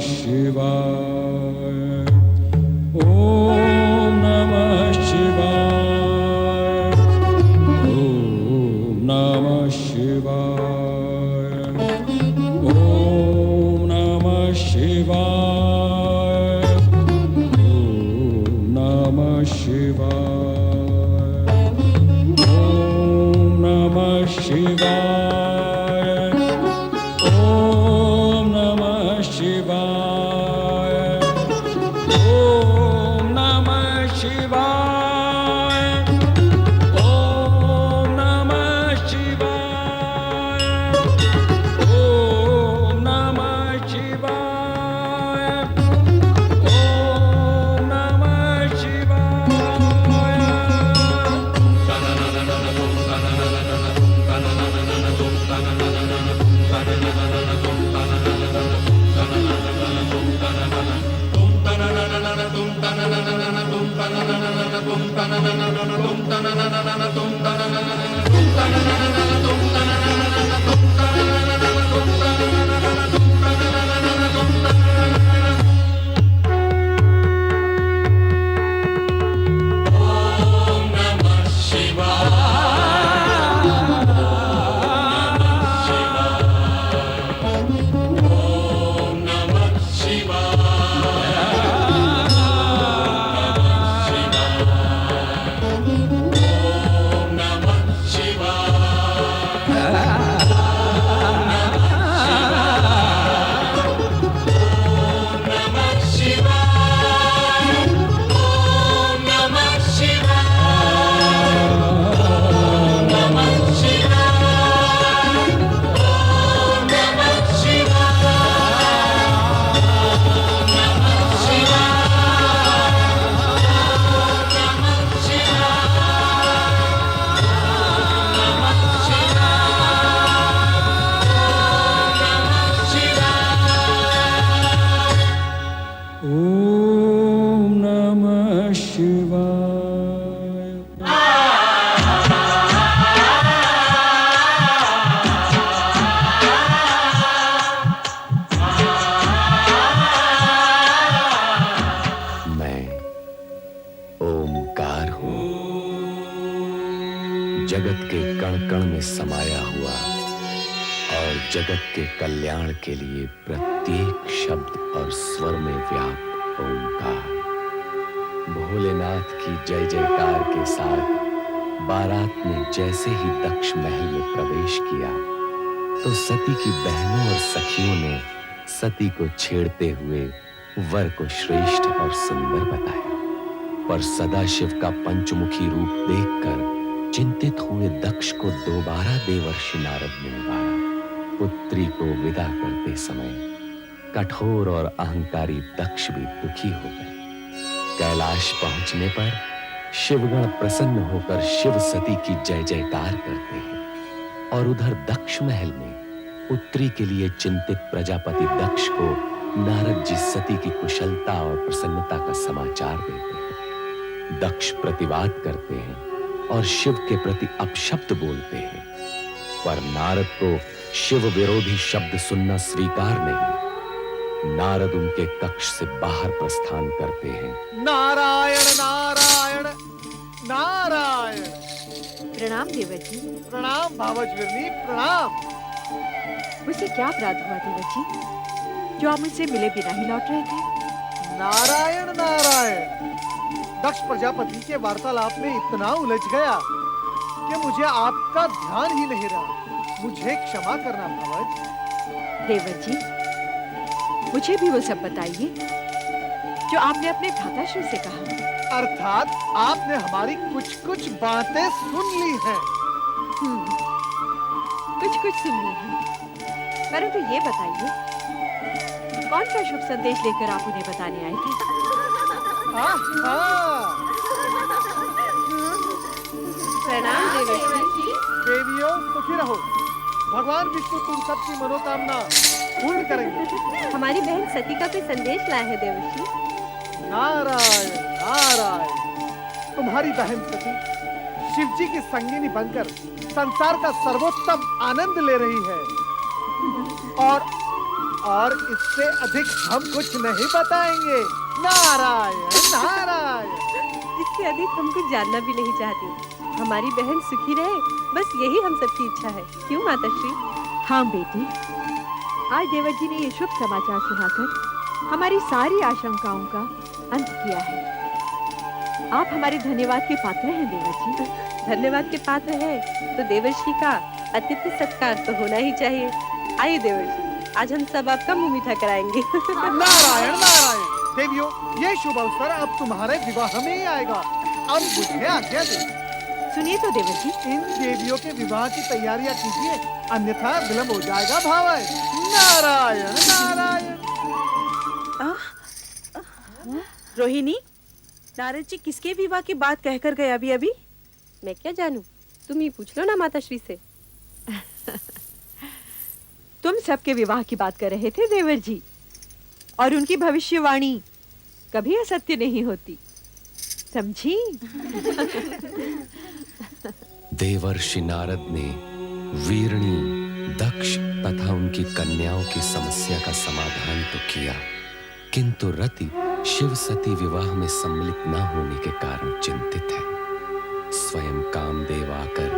शिवाय। ओम नमः शिवाय। ओम नमः शिवाय। ओम नमः शिवाय। ओम नमः शिवाय। ओम नमः शिवाय। ओम नमः शिवाय। ओम नमः शिवाय। ओम नमः शिवाय। ओम नमः शिवाय। ओम नमः जगत के कण कण में समाया हुआ और जगत के कल्याण के लिए प्रत्येक शब्द और स्वर में व्याप्त ओंकार। भोलेनाथ की जय जयकार के साथ बारात ने जैसे ही दक्ष महल में प्रवेश किया तो सती की बहनों और सखियों ने सती को छेड़ते हुए वर को श्रेष्ठ और सुंदर बताया। पर सदाशिव का पंचमुखी रूप देखकर चिंतित हुए दक्ष को दोबारा देवर्षि नारद ने उबारा। पुत्री को विदा करते समय कठोर और अहंकारी दक्ष भी दुखी हो गए। कैलाश पहुंचने पर शिवगण प्रसन्न होकर शिव सती की जय जयकार करते हैं और उधर दक्ष महल में पुत्री के लिए चिंतित प्रजापति दक्ष को नारद जी सती की कुशलता और प्रसन्नता का समाचार देते हैं। दक्ष प्रतिवाद करते हैं और शिव के प्रति अपशब्द बोलते हैं, पर नारद को शिव विरोधी शब्द सुनना स्वीकार नहीं। नारद उनके कक्ष से बाहर प्रस्थान करते हैं। नारायण नारायण नारायण। प्रणाम देवजी। प्रणाम भावजविरनी, प्रणाम। मुझसे क्या अपराध हुआ देवजी जो आप मुझसे मिले बिना ही लौट रहे थे? नारायण नारायण। दक्ष प्रजापति के वार्तालाप में इतना उलझ गया कि मुझे आपका ध्यान ही नहीं रहा। मुझे क्षमा करना भावज। देवजी, मुझे भी वो सब बताइए जो आपने अपने भ्राताश्री से कहा। अर्थात आपने हमारी कुछ कुछ बातें सुन ली हैं। कुछ कुछ सुन ली हैं, परंतु ये बताइए कौन सा शुभ संदेश लेकर आप उन्हें बताने आए थे? प्रणाम देवर्षि। देवियों सुखी रहो। भगवान विष्णु तुम सबकी मनोकामना पूर्ण करेंगे। हमारी बहन सती का कोई संदेश लाया है देवर्षि। नारायण नारायण। तुम्हारी बहन सती शिव जी की संगिनी बनकर संसार का सर्वोत्तम आनंद ले रही है और और इससे अधिक हम कुछ नहीं बताएंगे। नारायण नारायण। इससे अधिक हम कुछ जानना भी नहीं चाहती। हमारी बहन सुखी रहे, बस यही हम सबकी इच्छा है। क्यों माताश्री? हाँ बेटी, आज देवर जी ने ये शुभ समाचार सुनाकर हमारी सारी आशंकाओं का अंत किया है। आप हमारे धन्यवाद के पात्र हैं देवर जी। धन्यवाद के पात्र हैं तो देवर्षि का अतिथि सत्कार तो होना ही चाहिए। आइए देवर्षि, आज हम सब आपका मुंह मीठा कराएंगे। नारायण नारायण। देवियों, ये शुभ अवसर अब तुम्हारे विवाह में ही आएगा। अब मुझे आज्ञा दे। सुनिए तो देवर जी, इन देवियों के विवाह की तैयारियां कीजिए, अन्यथा विलंब हो जाएगा भावय। नारायण नारायण। रोहिणी, नारद जी किसके विवाह की बात कहकर गए अभी अभी? मैं क्या जानूं, तुम ही पूछ लो ना माताश्री से। तुम सबके विवाह की बात कर रहे थे देवर जी, और उनकी भविष्यवाणी कभी असत्य नहीं होती, समझी? देवर्षि नारद ने वीरणी, दक्ष तथा उनकी कन्याओं की समस्या का समाधान तो किया, किंतु रति शिव सती विवाह में सम्मिलित न होने के कारण चिंतित है। स्वयं कामदेव आकर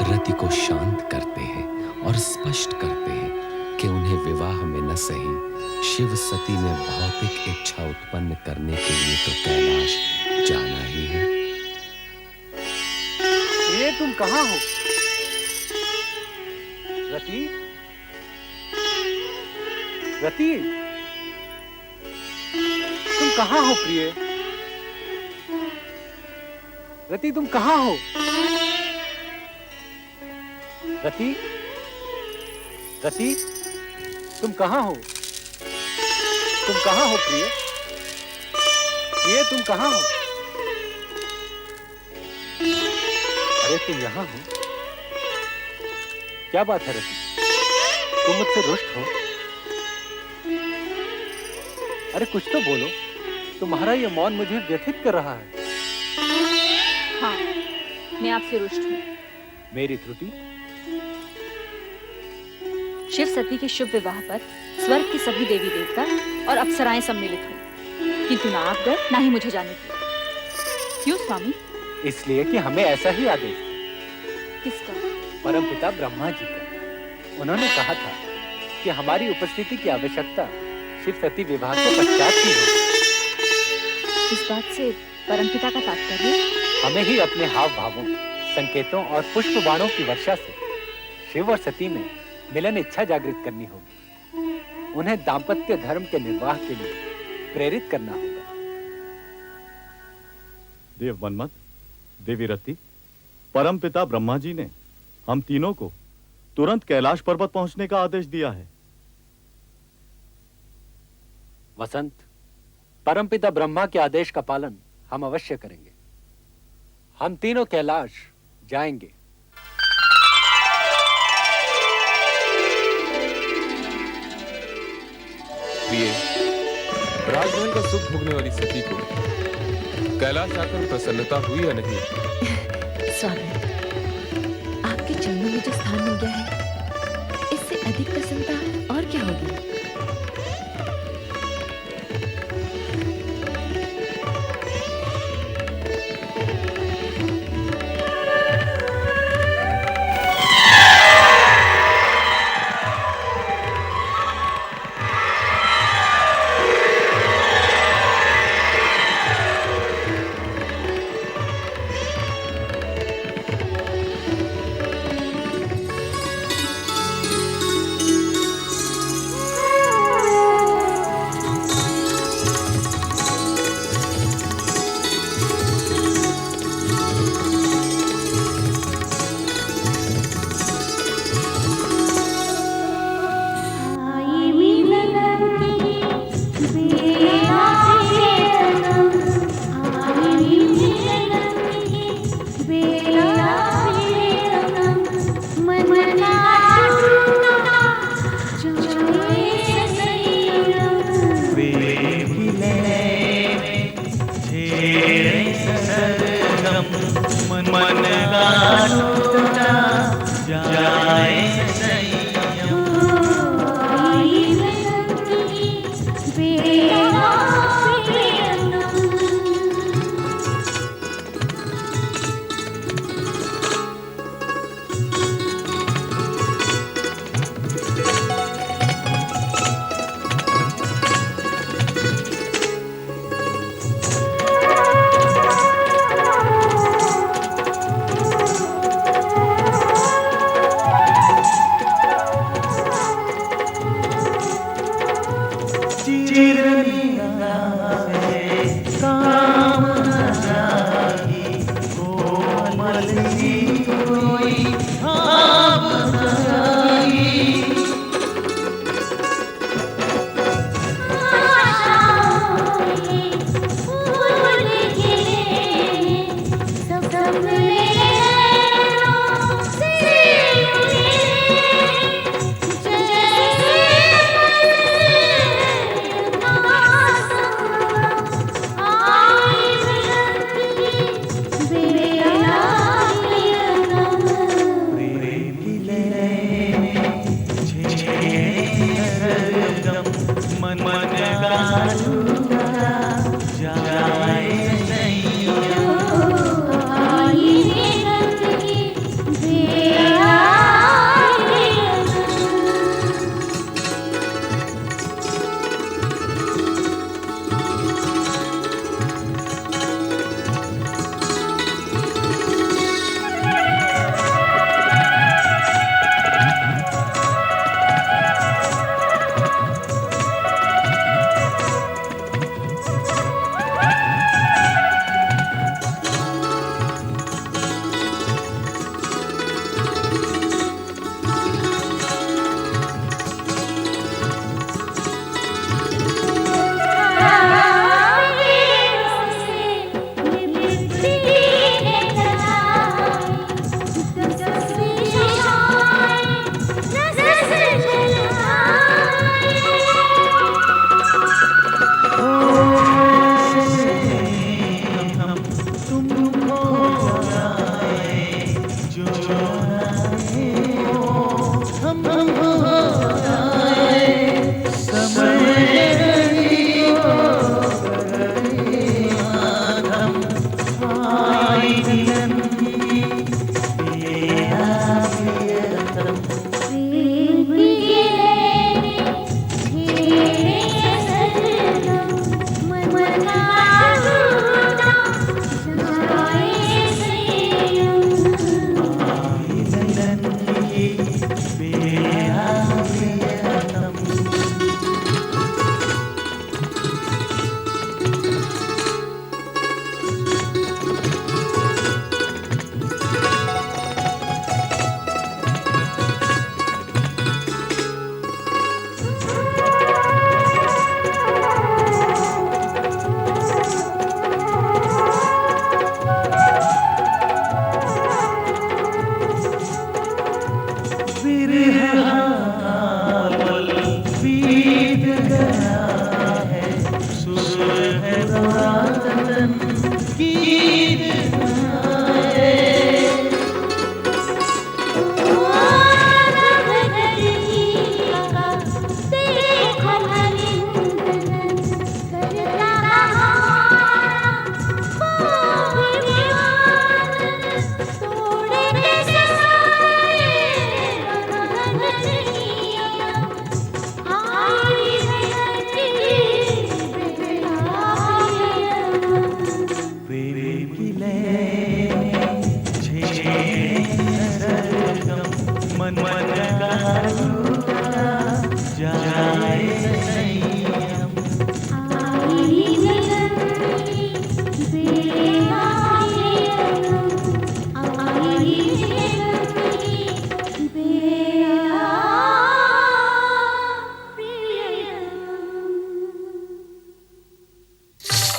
रति को शांत करते हैं और स्पष्ट करते हैं कि उन्हें विवाह में न सही शिव सती में भौतिक इच्छा उत्पन्न करने के लिए तो कैलाश जाना ही है। ये तुम कहाँ हो? रति, रति, तुम कहाँ हो प्रिय? रति, तुम कहाँ हो? रति, रति, तुम कहाँ हो? तुम कहाँ हो प्रिय? प्रिय, तुम कहाँ हो? अरे तुम यहाँ हो? क्या बात है रति? तुम मुझसे रुष्ट हो? अरे कुछ तो बोलो, तुम्हारा ये मौन मुझे व्यथित कर रहा है। हाँ, मैं आपसे रुष्ट हूँ। मेरी त्रुटि? शिव सती के शुभ विवाह पर स्वर्ग के सभी देवी देवता और अप्सराएं सम्मिलित हुई, किंतु ना आप गए ना ही मुझे जाने दिया। क्यों स्वामी? इसलिए कि हमें ऐसा ही आदेश था। किसका? परमपिता ब्रह्मा जी का। उन्होंने कहा था कि हमारी उपस्थिति की आवश्यकता शिव सती विवाह के पश्चात ही हो। इस बात से परमपिता का तात्पर्य? हमें ही अपने हाव भावों, संकेतों और पुष्प बाणों की वर्षा से शिव और सती में मिलन इच्छा जागृत करनी होगी। उन्हें दाम्पत्य धर्म के निर्वाह के लिए प्रेरित करना होगा। देव मनमत, देवी रति, परमपिता ब्रह्मा जी ने हम तीनों को तुरंत कैलाश पर्वत पहुंचने का आदेश दिया है। वसंत, परमपिता ब्रह्मा के आदेश का पालन हम अवश्य करेंगे। हम तीनों कैलाश जाएंगे। प्रिय, राजमहल का सुख भोगने वाली सती को कैलाश आकर प्रसन्नता हुई या नहीं? स्वामी, आपके चरणों में जो स्थान मिल गया है, इससे अधिक प्रसन्नता और क्या होगी?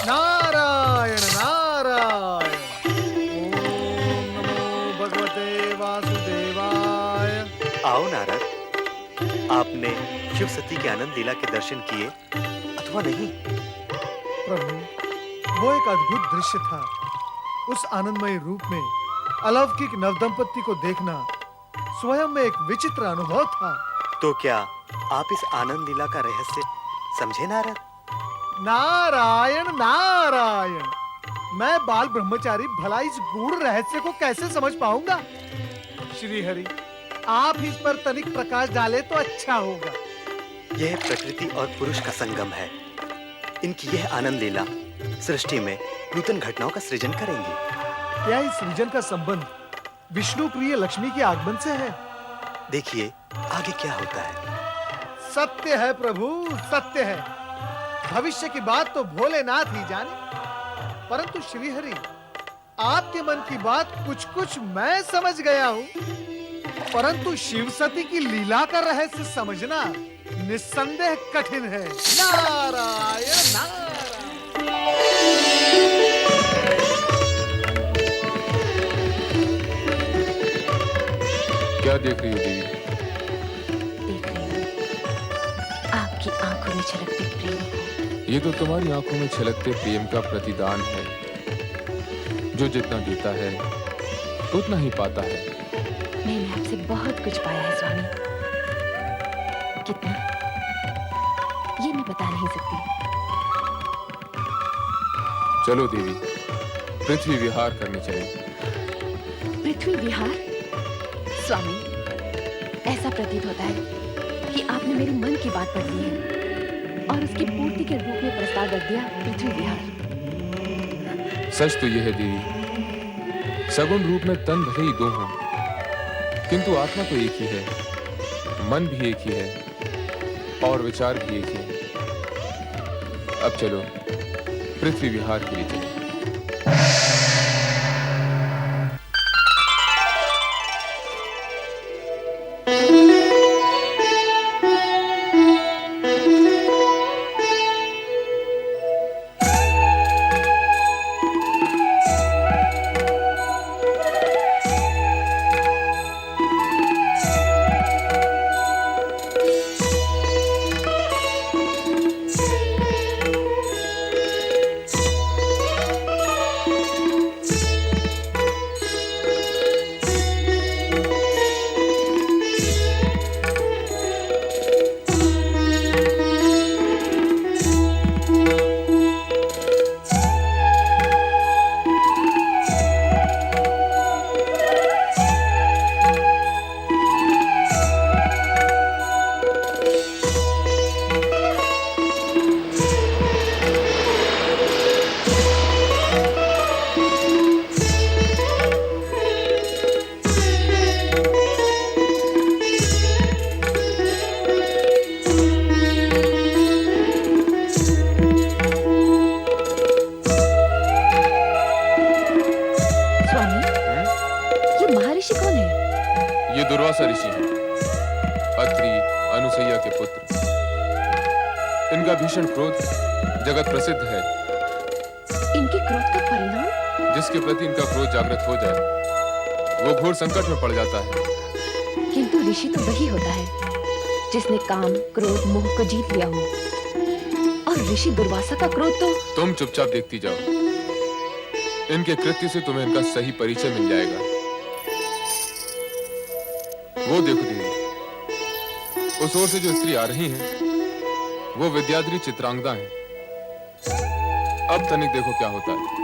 नारायण नारायण। ओम नमो भगवते वासुदेवाय। आओ नारद, आपने शिव सती के आनंद लीला के दर्शन किए अथवा नहीं? प्रभु, वो एक अद्भुत दृश्य था। उस आनंदमय रूप में अलौकिक नवदंपति को देखना स्वयं में एक विचित्र अनुभव था। तो क्या आप इस आनंद लीला का रहस्य समझे नारद? नारायण नारायण, मैं बाल ब्रह्मचारी भला इस गूढ़ रहस्य को कैसे समझ पाऊंगा? श्री हरि, आप इस पर तनिक प्रकाश डाले तो अच्छा होगा। यह प्रकृति और पुरुष का संगम है। इनकी यह आनंद लीला सृष्टि में नूतन घटनाओं का सृजन करेंगी। क्या इस सृजन का संबंध विष्णु प्रिय लक्ष्मी के आगमन से है? देखिए आगे क्या होता है। सत्य है प्रभु, सत्य है। भविष्य की बात तो भोलेनाथ ही जाने, परंतु श्रीहरि, आपके मन की बात कुछ कुछ मैं समझ गया हूं, परंतु शिव सती की लीला का रहस्य समझना निस्संदेह कठिन है। नारायण नारायण। क्या देख रही हो देवी? देख रही हूँ आपकी आंखों में छलकते प्रेम को। ये तो तुम्हारी आंखों में छलकते प्रेम का प्रतिदान है। जो जितना देता है उतना ही पाता है। मैंने आपसे बहुत कुछ पाया है स्वामी। कितना, ये मैं बता नहीं सकती। चलो देवी, पृथ्वी विहार करने चले। पृथ्वी विहार? स्वामी, ऐसा प्रतीत होता है कि आपने मेरे मन की बात पढ़ ली है और उसकी पूर्ति के रूप में प्रस्ताव रख दिया, पृथ्वी विहार। सच तो यह है देवी, सगुण रूप में तन भले ही दो हों, किंतु आत्मा तो एक ही है, मन भी एक ही है और विचार भी एक ही है। अब चलो पृथ्वी विहार के लिए चलें। दुर्वासा ऋषि हैं, अत्रि अनुसैया के पुत्र। इनका भीषण क्रोध जगत प्रसिद्ध है। इनके क्रोध का परिणाम? जिसके प्रति इनका क्रोध जागृत हो जाए वो घोर संकट में पड़ जाता है। किंतु ऋषि तो वही होता है जिसने काम, क्रोध, मोह को जीत लिया हो। और ऋषि दुर्वासा का क्रोध तो... तुम चुपचाप देखती जाओ, इनके कृत्य से तुम्हें इनका सही परिचय मिल जाएगा। वो देखो देवी, उस ओर से जो स्त्री आ रही हैं, वो विद्याधरी चित्रांगदा हैं। अब तनिक देखो क्या होता है।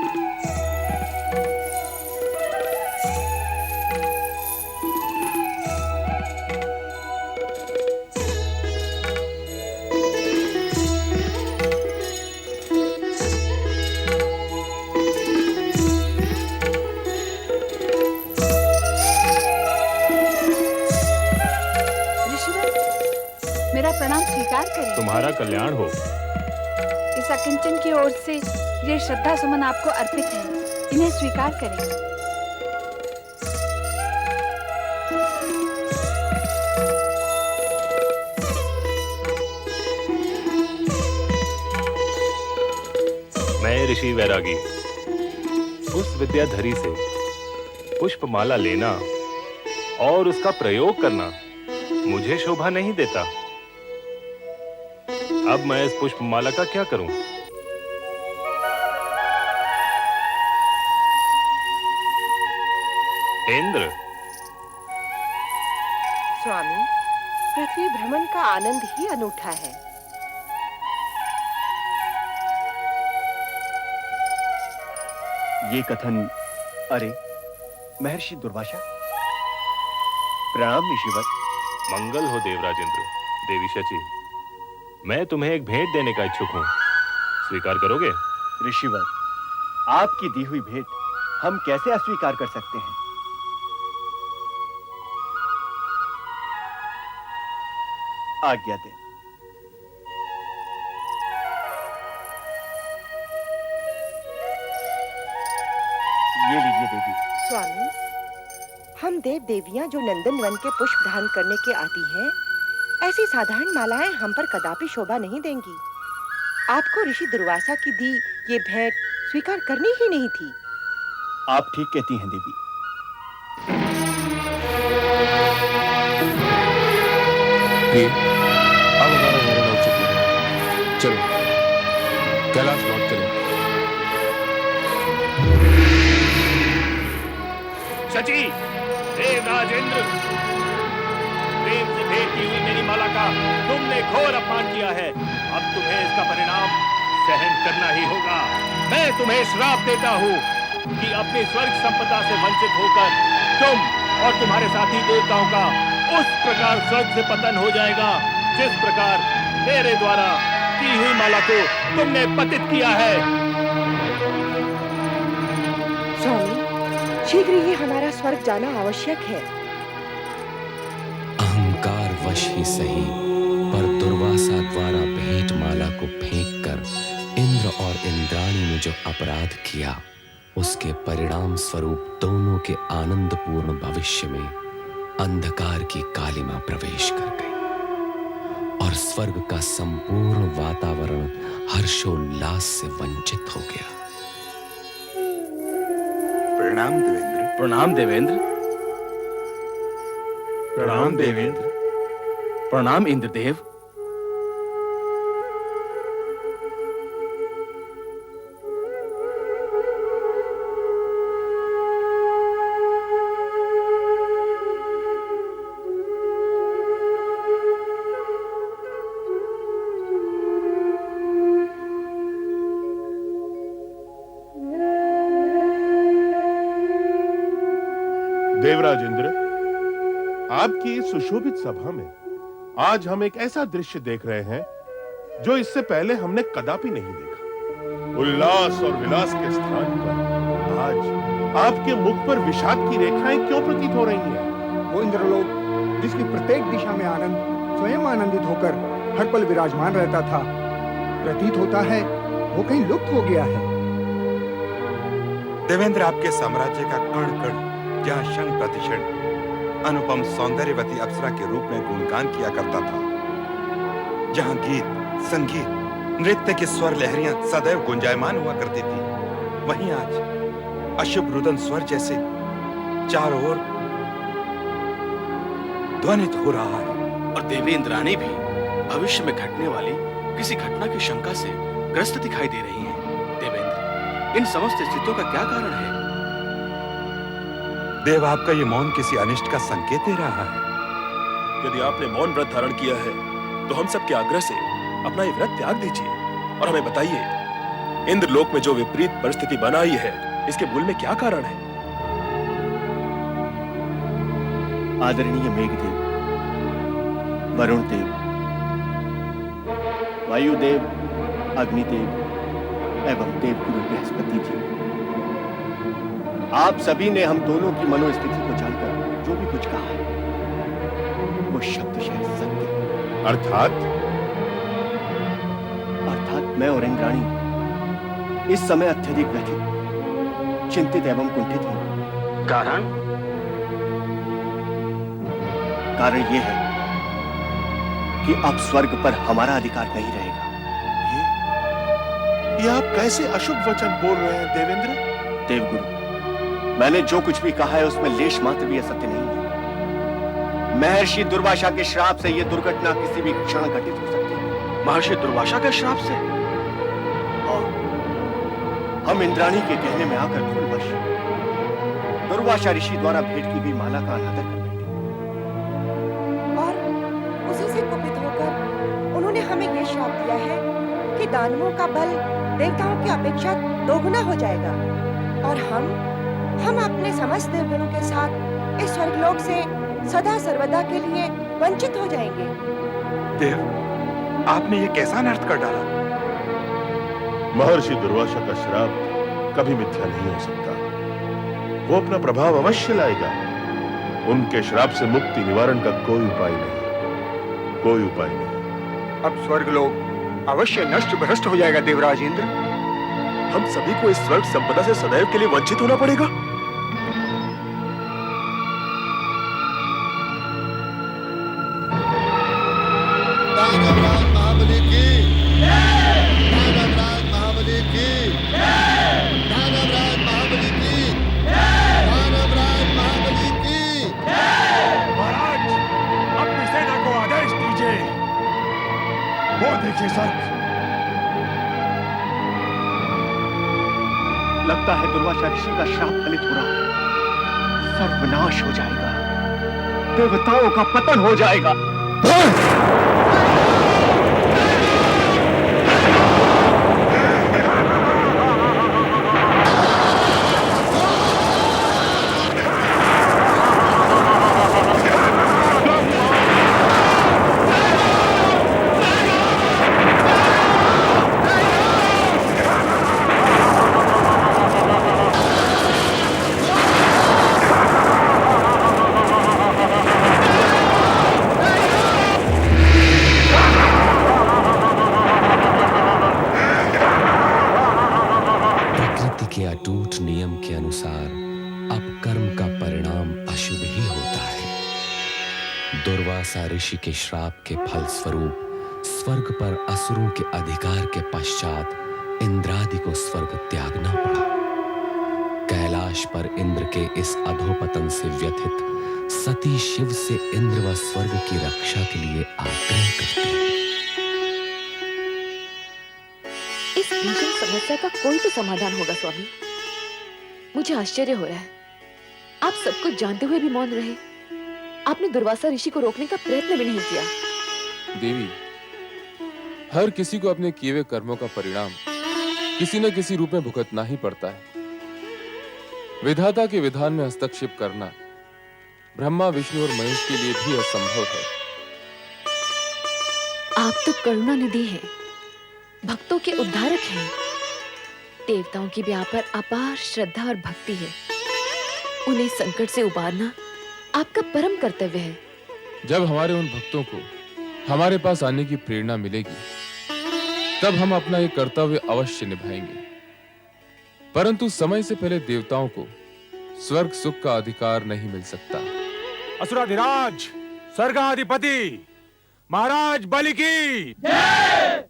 मेरा प्रणाम स्वीकार करें। तुम्हारा कल्याण हो। इस अकिंचन की ओर से ये श्रद्धा सुमन आपको अर्पित है, इन्हें स्वीकार करें। मैं ऋषि वैरागी उस विद्याधरी से पुष्पमाला लेना और उसका प्रयोग करना मुझे शोभा नहीं देता। अब मैं इस पुष्पमाला का क्या करूं? इंद्र। स्वामी, पृथ्वी भ्रमण का आनंद ही अनूठा है। ये कथन, अरे महर्षि दुर्वासा, प्रणाम ऋषिवर। मंगल हो देवराजेंद्र। देवी शची, मैं तुम्हें एक भेंट देने का इच्छुक हूं, स्वीकार करोगे? ऋषिवर, आपकी दी हुई भेंट हम कैसे अस्वीकार कर सकते हैं? आज्ञा दें। स्वामी, हम देव देवियां जो नंदन वन के पुष्प दान करने के आती हैं, ऐसी साधारण मालाएं हम पर कदापि शोभा नहीं देंगी। आपको ऋषि दुर्वासा की दी ये भेंट स्वीकार करनी ही नहीं थी। आप ठीक कहती हैं देवी। प्रिय, अब हमारा हरण हो चुका है। चलो कैलाश लौट चलें। शची, देवराजेंद्र, प्रेम से भेंट की हुई मेरी माला का तुमने घोर अपमान किया है। अब तुम्हें इसका परिणाम सहन करना ही होगा। मैं तुम्हें श्राप देता हूँ कि अपनी स्वर्ग संपदा से वंचित होकर तुम और तुम्हारे साथी देवताओं का उस प्रकार स्वर्ग से पतन हो जाएगा जिस प्रकार मेरे द्वारा की हुई माला को तुमने पतित किया है। स्वामी, शीघ्र ही हमारा स्वर्ग जाना आवश्यक है। अहंकार वश ही सही, पर दुर्वासा द्वारा भेंट माला को फेंककर इंद्र और इंद्राणी ने जो अपराध किया, उसके परिणाम स्वरूप दोनों के आनंदपूर्ण भविष्य में अंधकार की कालिमा प्रवेश कर गई और स्वर्ग का संपूर्ण वातावरण हर्षोल्लास से वंचित हो गया। प्रणाम देवेंद्र। प्रणाम देवेंद्र। प्रणाम देवेंद्र। प्रणाम इंद्रदेव। देवराज इंद्र, आपकी इस सुशोभित सभा में आज हम एक ऐसा दृश्य देख रहे हैं जो इससे पहले हमने कदापि नहीं देखा। उल्लास और विलास के स्थान पर आज आपके मुख पर विषाद की रेखाएं क्यों प्रतीत हो रही हैं? वो इंद्रलोक जिसकी प्रत्येक दिशा में आनंद स्वयं आनंदित होकर हर पल विराजमान रहता था, प्रतीत होता है वो कहीं लुप्त हो गया है। देवेंद्र, आपके साम्राज्य का कण कण जहाँ क्षण प्रतिक्षण अनुपम सौंदर्यवती अप्सरा के रूप में गुणगान किया करता था, जहाँ गीत, संगीत, नृत्य की स्वर लहरियां सदैव गुंजायमान हुआ करती थी, वहीं आज अशुभ रुदन स्वर जैसे चारों ओर ध्वनित हो रहा है। और देवी इंद्राणी भी भविष्य में घटने वाली किसी घटना की शंका से ग्रस्त दिखाई दे रही हैं। देवेंद्र, इन समस्त स्थितियों का क्या कारण है? देव, आपका ये मौन किसी अनिष्ट का संकेत दे रहा है। यदि आपने मौन व्रत धारण किया है तो हम सबके आग्रह से अपना ये व्रत त्याग दीजिए और हमें बताइए, इंद्रलोक में जो विपरीत परिस्थिति बन आई है, इसके मूल में क्या कारण है? आदरणीय मेघदेव, वरुण देव, वायुदेव, अग्निदेव एवं देवगुरु बृहस्पति जी, आप सभी ने हम दोनों की मनोस्थिति को जानकर जो भी कुछ कहा है वो शब्दशः सत्य है। अर्थात मैं और इंद्राणी इस समय अत्यधिक व्यथित, चिंतित एवं कुंठित हैं। कारण ये है कि अब स्वर्ग पर हमारा अधिकार नहीं रहेगा। ये आप कैसे अशुभ वचन बोल रहे हैं देवेंद्र? देवगुरु, मैंने जो कुछ भी कहा है उसमें लेश मात्र भी असत्य नहीं है। महर्षि दुर्वासा के श्राप से यह दुर्घटना किसी भी क्षण घटित हो सकती है। महर्षि दुर्वासा के श्राप से? और हम इंद्राणी के कहने में आकर भूलवश दुर्वासा ऋषि द्वारा भेंट की गई माला का अनादर कर बैठे और उसी से कुपित होकर उन्होंने हमें यह श्राप दिया है कि दानवों का बल देवताओं की अपेक्षा दोगुना हो जाएगा और हम अपने समस्त देवगणों के साथ इस स्वर्गलोक से सदा सर्वदा के लिए वंचित हो जाएंगे। देव, आपने ये कैसा अनर्थ कर डाला? महर्षि दुर्वासा का श्राप कभी मिथ्या नहीं हो सकता। वो अपना प्रभाव अवश्य लाएगा। उनके श्राप से मुक्ति निवारण का कोई उपाय नहीं, कोई उपाय नहीं। अब स्वर्गलोक अवश्य नष्ट भ्रष्ट हो जाएगा देवराज इंद्र। हम सभी को इस स्वर्ग संपदा से सदैव के लिए वंचित होना पड़ेगा। वो देखिए सर, लगता है दुर्वासा ऋषि का श्राप फलित हो रहा है। सर्वनाश हो जाएगा, देवताओं का पतन हो जाएगा। के अटूट नियम के अनुसार अब कर्म का परिणाम अशुभ ही होता है। दुर्वासा ऋषि के श्राप के फल स्वरूप स्वर्ग पर असुरों के अधिकार के पश्चात इंद्रादि को स्वर्ग त्यागना पड़ा। कैलाश पर इंद्र के इस अधोपतन से व्यथित सती शिव से इंद्र व स्वर्ग की रक्षा के लिए आग्रह करती है। इस भीषण समस्या का कोई तो समाधान होगा स्वामी। मुझे आश्चर्य हो रहा है, आप सब कुछ जानते हुए भी मौन रहे। आपने दुर्वासा ऋषि को रोकने का प्रयत्न भी नहीं किया। देवी, हर किसी को अपने किए हुए कर्मों का परिणाम किसी न किसी रूप में भुगतना ही पड़ता है। विधाता के विधान में हस्तक्षेप करना ब्रह्मा, विष्णु और महेश के लिए भी असंभव है। आप तो करुणा निधि हैं, भक्तों के उद्धारक हैं। देवताओं की भी आप पर अपार श्रद्धा और भक्ति है। उन्हें संकट से उबारना आपका परम कर्तव्य है। जब हमारे उन भक्तों को हमारे पास आने की प्रेरणा मिलेगी, तब हम अपना ये कर्तव्य अवश्य निभाएंगे। परंतु समय से पहले देवताओं को स्वर्ग सुख का अधिकार नहीं मिल सकता। असुराधिराज स्वर्गाधिपति महाराज बलि की जय।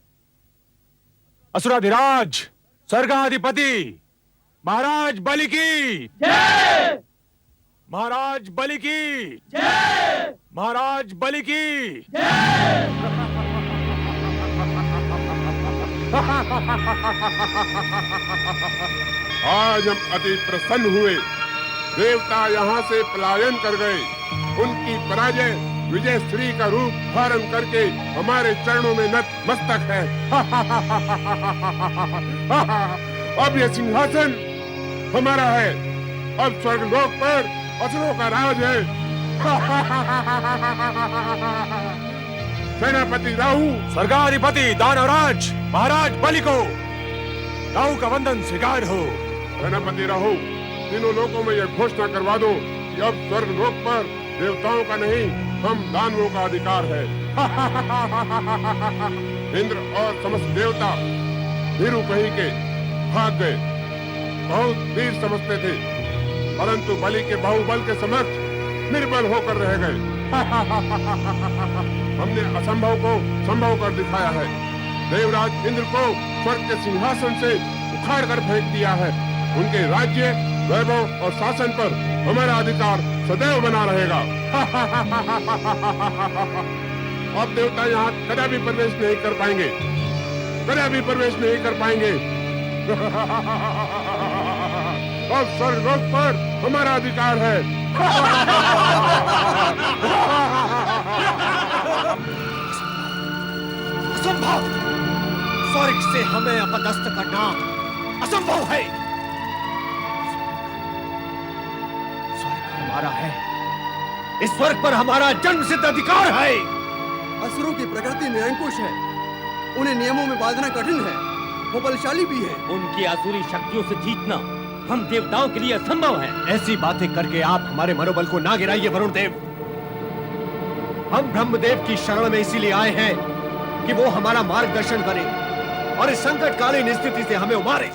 असुराधिराज स्वर्गाधिपति महाराज बलि की जय। महाराज बलि की जय। महाराज बलि की जय। आज हम अति प्रसन्न हुए। देवता यहाँ से पलायन कर गए। उनकी पराजय विजय श्री का रूप धारण करके हमारे चरणों में नतमस्तक है। अब यह सिंहासन हमारा है। अब स्वर्गलोक पर असुरों का राज है। सेनापति राहु, स्वर्गाधिपति दानवराज महाराज बलि को राहु का वंदन स्वीकार हो। सेनापति राहु, तीनों लोकों में यह घोषणा करवा दो कि अब स्वर्गलोक पर देवताओं का नहीं, हम दानवों का अधिकार है। इंद्र और समस्त देवता भीरू कही के भाग गए। बहुत वीर समझते थे, परंतु बलि के बाहुबल के समक्ष निर्बल होकर रह गए। हमने असंभव को संभव कर दिखाया है। देवराज इंद्र को स्वर्ग के सिंहासन से उखाड़ कर फेंक दिया है। उनके राज्य, वैभव और शासन पर हमारा अधिकार सदैव बना रहेगा। अब देवता यहाँ कदापि प्रवेश नहीं कर पाएंगे, कदापि प्रवेश नहीं कर पाएंगे। अब स्वर्गलोक पर हमारा अधिकार है। असंभव! स्वर्ग से हमें अपदस्थ करना असंभव है। स्वर्ग हमारा है। इस स्वर्ग पर हमारा जन्म सिद्ध अधिकार है। असुरों की प्रकृति निरंकुश है। उन्हें नियमों में बांधना कठिन है। वो बलशाली भी है। उनकी आसुरी शक्तियों से जीतना हम देवताओं के लिए असंभव है। ऐसी बातें करके आप हमारे मनोबल को ना गिराइए वरुण देव। हम ब्रह्मदेव की शरण में इसीलिए आए हैं कि वो हमारा मार्गदर्शन करे और इस संकटकालीन स्थिति से हमें उबारे।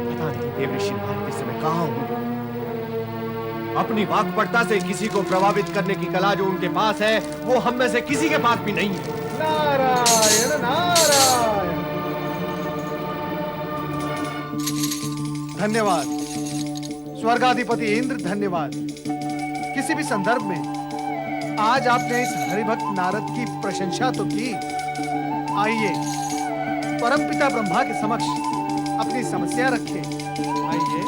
पता नहीं देव ऋषि महाराज इस समय कहाँ होंगे। अपनी वाक्पटुता से किसी को प्रभावित करने की कला जो उनके पास है, वो हम में से किसी के पास भी नहीं है। नारायण नारायण। धन्यवाद स्वर्गाधिपति इंद्र, धन्यवाद। किसी भी संदर्भ में आज आपने इस हरिभक्त नारद की प्रशंसा तो की, आइए परमपिता ब्रह्मा के समक्ष अपनी समस्या रखें। आइए।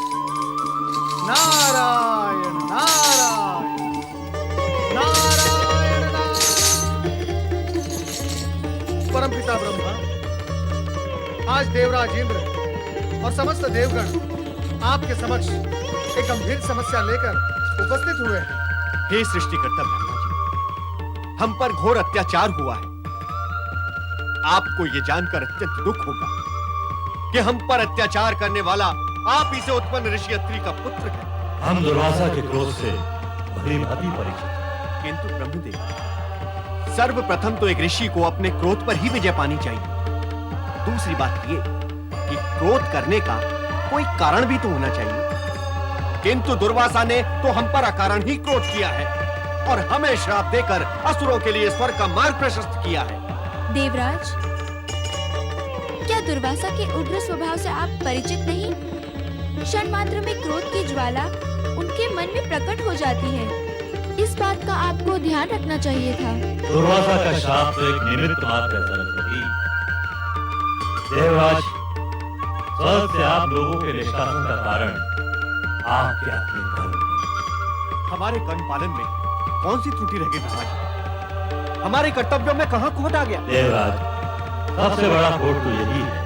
नारायण नारायण नारायण नारायण। परमपिता ब्रह्मा, आज देवराज इंद्र और समस्त देवगण आपके समक्ष एक गंभीर समस्या लेकर उपस्थित हुए हैं। हे सृष्टिकर्ता ब्रह्मा जी, हम पर घोर अत्याचार हुआ है। आपको ये जानकर अत्यंत दुख होगा कि हम पर अत्याचार करने वाला आप ही से उत्पन्न ऋषि अत्रि का पुत्र है। हम दुर्वासा के क्रोध से भली-भांति परिचित हैं। किंतु ब्रह्मदेव, सर्वप्रथम तो एक ऋषि को अपने क्रोध पर ही विजय पानी चाहिए। दूसरी बात ये कि क्रोध करने का कोई कारण भी तो होना चाहिए। किंतु दुर्वासा ने तो हम पर अकारण ही क्रोध किया है और हमें श्राप देकर असुरों के लिए स्वर्ग का मार्ग प्रशस्त किया है। देवराज, क्या दुर्वासा के उग्र स्वभाव से आप परिचित नहीं? क्षण मात्र में क्रोध की ज्वाला उनके मन में प्रकट हो जाती है। इस बात का आपको ध्यान रखना चाहिए था। दुर्वासा का शाप तो एक निमित्त मात्र है सरस्वती। देवराज, स्वर्ग से आप लोगों के निष्कासन का कारण आपके अपने कर्म। हमारे कर्म पालन में कौन सी त्रुटि रह गई ब्रह्मा जी? हमारे कर्तव्यों में कहां खोट आ गया? देवराज, सबसे बड़ा खोट तो यही है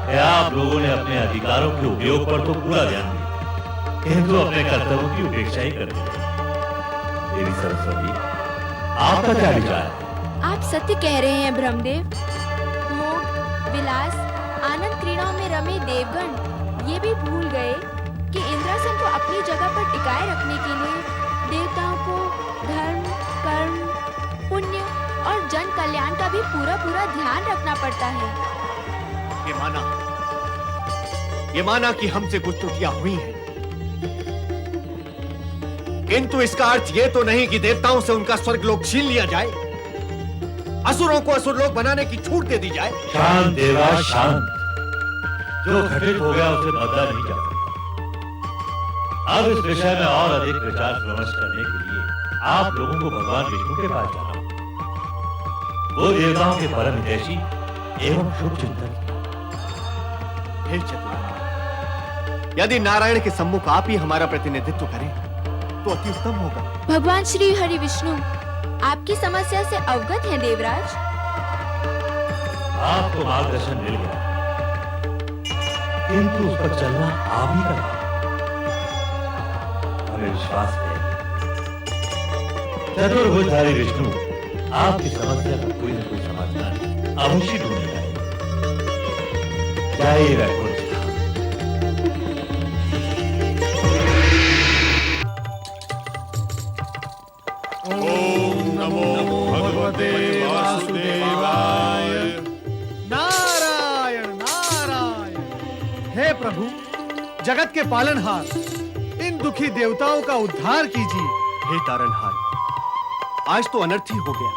कि आप लोगों ने अपने अधिकारों के उपयोग पर तो पूरा ध्यान दिया, किंतु अपने कर्तव्यों की उपेक्षा ही कर दी। देवी सरस्वती, आपका क्या विचार है? आप सत्य कह रहे हैं ब्रह्मदेव। भोग, विलास, आनंद क्रीड़ाओं में रमे देवगण ये भी भूल गए कि इंद्रासन को अपनी जगह पर टिकाए रखने के लिए देवताओं को धर्म, कर्म, पुण्य और जन कल्याण का भी पूरा पूरा ध्यान रखना पड़ता है। ये माना कि हमसे कुछ त्रुटियां हुई हैं, किंतु इसका अर्थ ये तो नहीं कि देवताओं से उनका स्वर्गलोक छीन लिया जाए, असुरों को असुरलोक बनाने की छूट दे दी जाए। शांत देवराज, शांत। जो घटित हो गया उसे बदला नहीं जा सकता। अब इस विषय में और अधिक विचार विमर्श करने के लिए आप लोगों को भगवान विष्णु के पास जाना होगा। वो देवताओं के परम हितैषी एवं शुभ चिंतक। हे चतुर, यदि नारायण के सम्मुख आप ही हमारा प्रतिनिधित्व करें तो अति उत्तम होगा। भगवान श्री हरि विष्णु आपकी समस्या से अवगत हैं देवराज। आपको मार्गदर्शन मिल गया, किंतु उस पर चलना आप ही का काम। हमें विश्वास है चतुर्भुजधारी विष्णु आपकी समस्या का कोई न कोई समाधान अवश्य ढूंढ लाएगा। जय वैकुंठ। ओम नमो भगवते वासुदेवाय। नारायण नारायण। हे प्रभु, जगत के पालनहार, इन दुखी देवताओं का उद्धार कीजिए। हे तारनहार, आज तो अनर्थ ही हो गया।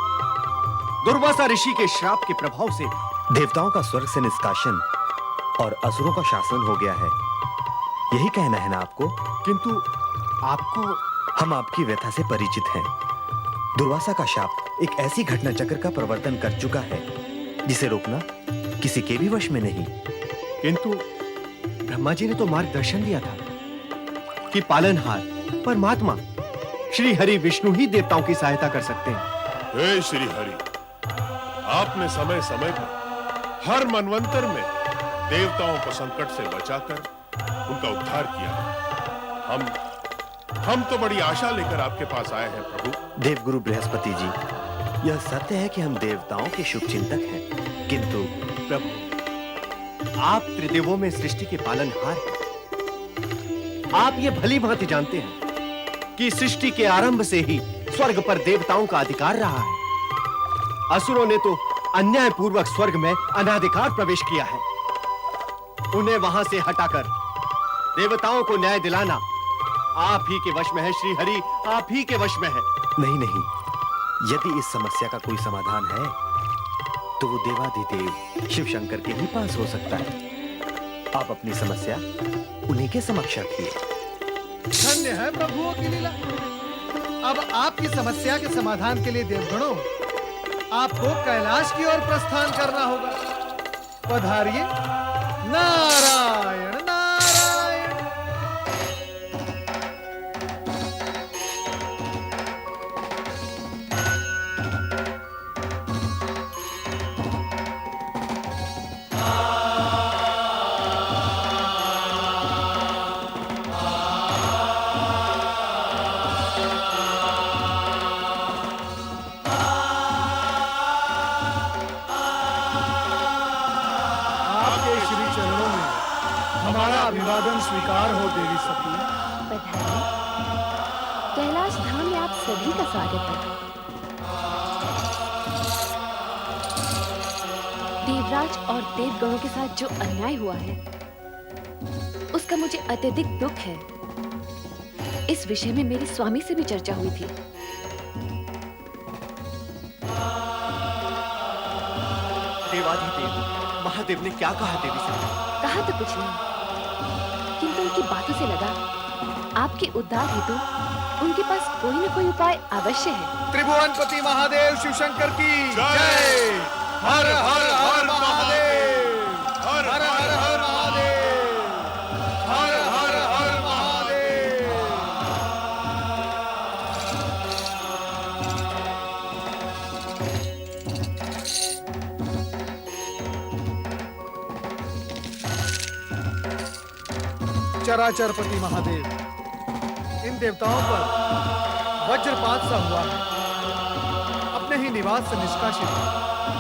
दुर्वासा ऋषि के श्राप के प्रभाव से देवताओं का स्वर्ग से निष्कासन और असुरों का शासन हो गया है, यही कहना है ना आपको? किंतु आपको, हम आपकी व्यथा से परिचित हैं। दुर्वासा का शाप एक ऐसी घटना चक्र का प्रवर्तन कर चुका है जिसे रोकना किसी के भी वश में नहीं। किंतु ब्रह्मा जी ने तो मार्गदर्शन दिया था कि पालनहार परमात्मा श्री हरि विष्णु ही देवताओं की सहायता कर सकते हैं। हे श्री हरि, आपने समय समय पर हर मनवंतर में देवताओं को संकट से बचाकर उनका उद्धार किया। हम तो बड़ी आशा लेकर आपके पास आए हैं प्रभु। देवगुरु बृहस्पति जी, यह सत्य है कि हम देवताओं के शुभ चिंतक हैं, किंतु प्रभु, आप त्रिदेवों में सृष्टि के पालनहार हैं। आप ये भली भांति जानते हैं कि सृष्टि के आरंभ से ही स्वर्ग पर देवताओं का अधिकार रहा है। असुरों ने तो अन्याय पूर्वक स्वर्ग में अनाधिकार प्रवेश किया है। उन्हें वहां से हटाकर देवताओं को न्याय दिलाना आप ही के वश में है श्री हरि, आप ही के वश में है। नहीं नहीं, यदि इस समस्या का कोई समाधान है तो वो देवाधिदेव शिव शंकर के ही पास हो सकता है। आप अपनी समस्या उन्हीं के समक्ष रखिए। धन्य है प्रभुओं की लीला। अब आपकी समस्या के समाधान के लिए देवगणों आपको कैलाश की ओर प्रस्थान करना होगा। पधारिए। नारायण नारायण। आपके श्री चरणों में हमारा अभिवादन स्वीकार हो देवी सती। बधाई। कैलाश धाम में आप सभी का स्वागत है। देवराज और देवगणों के साथ जो अन्याय हुआ है उसका मुझे अत्यधिक दुख है। इस विषय में मेरे स्वामी से भी चर्चा हुई थी। देवाधिदेव महादेव ने क्या कहा देवी सती? कहा तो कुछ नहीं, किंतु उनकी बातों से लगा आपके उद्धार हेतु उनके पास कोई न कोई उपाय अवश्य है। त्रिभुवनपति महादेव शिव शंकर की जय। हर हर हर महादेव। हर हर हर महादेव। हर हर हर महादेव। चराचरपति महादेव, इन देवताओं पर वज्रपात सा हुआ है। अपने ही निवास से निष्कासित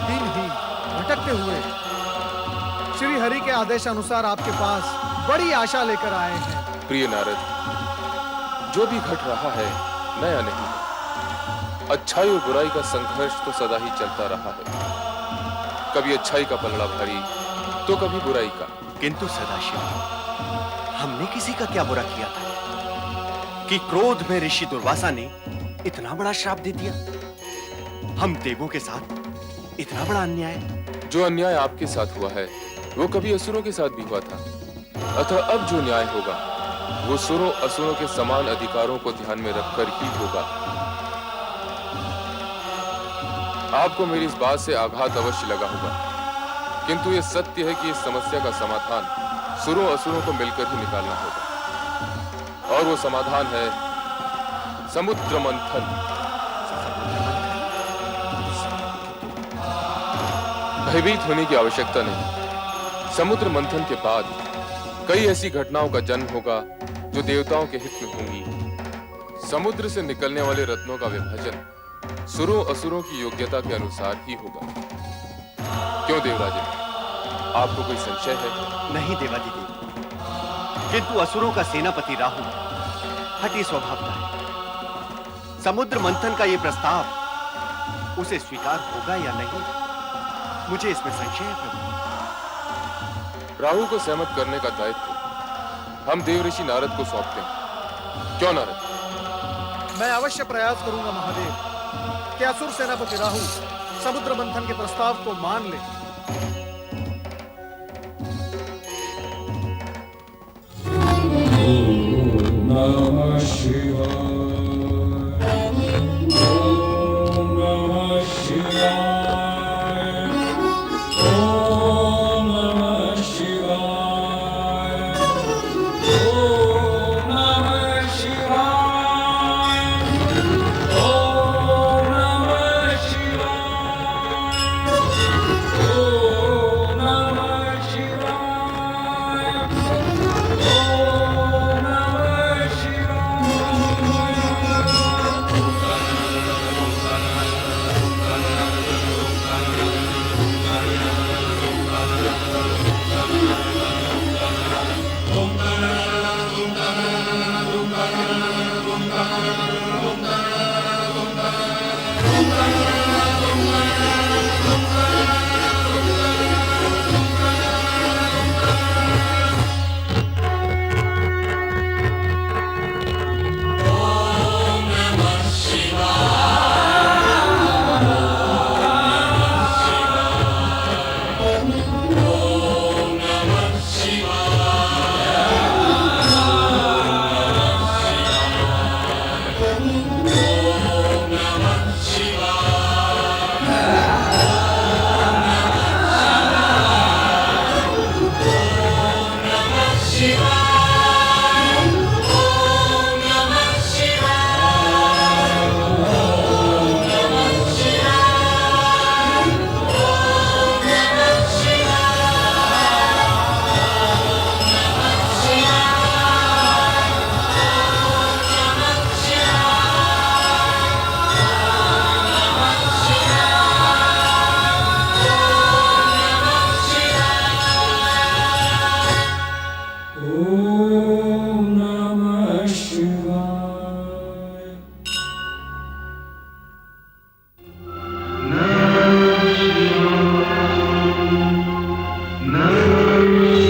दिनहीन भटकते हुए श्री हरि के आदेशानुसार आपके पास बड़ी आशा लेकर आए हैं। प्रिय नारद, जो भी घट रहा है नया नहीं है। अच्छाई और बुराई का संघर्ष तो सदा ही चलता रहा है। कभी अच्छाई का पलड़ा भारी तो कभी बुराई का। किंतु सदाशिव, हमने किसी का क्या बुरा किया था कि क्रोध में ऋषि दुर्वासा ने इतना बड़ा श्राप दे दिया? हम देवों के साथ इतना बड़ा अन्याय। जो अन्याय आपके साथ हुआ है वो कभी असुरों के साथ भी हुआ था। अतः अब जो न्याय होगा वो सुरों असुरों के समान अधिकारों को ध्यान में रखकर ही होगा। आपको मेरी इस बात से आघात अवश्य लगा होगा, किंतु ये सत्य है कि इस समस्या का समाधान सुरों असुरों को मिलकर ही निकालना होगा। और वो समाधान है समुद्र मंथन। भयभीत होने की आवश्यकता नहीं। समुद्र मंथन के बाद कई ऐसी घटनाओं का जन्म होगा जो देवताओं के हित में होंगी। समुद्र से निकलने वाले रत्नों का विभाजन सुरों असुरों की योग्यता के अनुसार ही होगा। क्यों देवराजन, आपको कोई संशय है? नहीं देवाधिदेव, किंतु असुरों का सेनापति राहु हठी स्वभाव का है। समुद्र मंथन का यह प्रस्ताव उसे स्वीकार होगा या नहीं, मुझे इसमें संशय है प्रभु। राहु को सहमत करने का दायित्व हम देव ऋषि नारद को सौंपते हैं। क्यों नारद? मैं अवश्य प्रयास करूंगा महादेव कि असुर सेनापति राहु समुद्र मंथन के प्रस्ताव को मान ले। नमः शिवाय। ओम नमः शिवाय। ओम नमः शिवाय। ओम नमः शिवाय। ओम नमः शिवाय। ओम नमः शिवाय। ओम नमः शिवाय। नमः